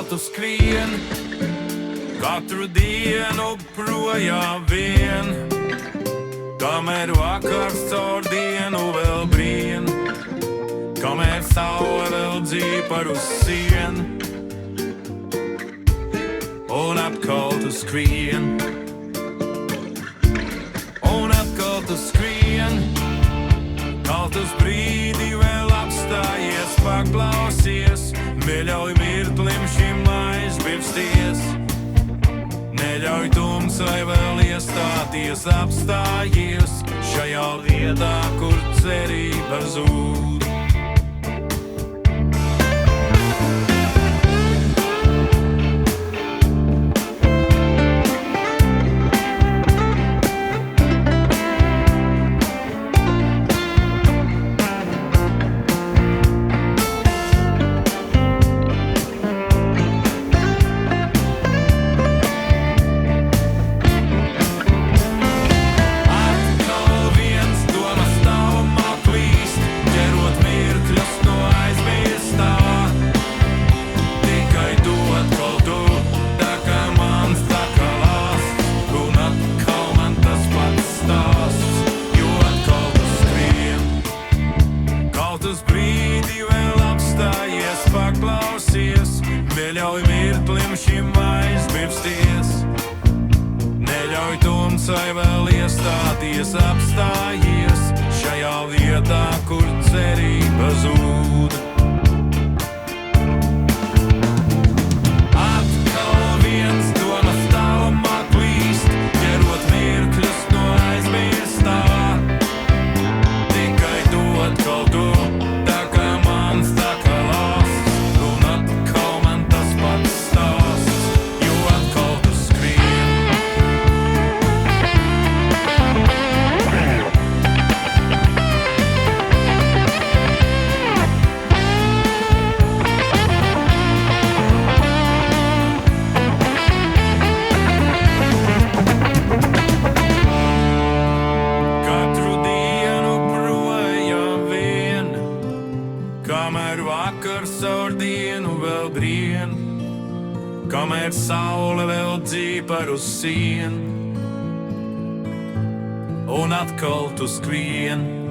tu skrien, katru dienu projām vien, kamēr vakars caur dienu vēl brien, kamēr saule vēl dzīpa uz sien, un atkal tu skrien, un atkal tu skrien, kaut uz brīdi vēl apstājies, paklausies, neļauj mirklim šim aizbirsties, neļauj tumsai vēl iestāties, apstājies šajā vietā, kur cerība zūd. Neļauj mirklim šim aizbirsties, neļauj tumsai vēl iestāties, apstājies šajā vietā, kur cerība zūd. Atkal viens domas tālumā klīst, ķerot mirkļus no aizmirstā, tikai tu atkal tu, tā kā mans, tā kā lāsts, un atkal kamēr vakars caur dienu vēl brien, kamēr saule vēl dzīpa uz sien, un atkal tu skrien.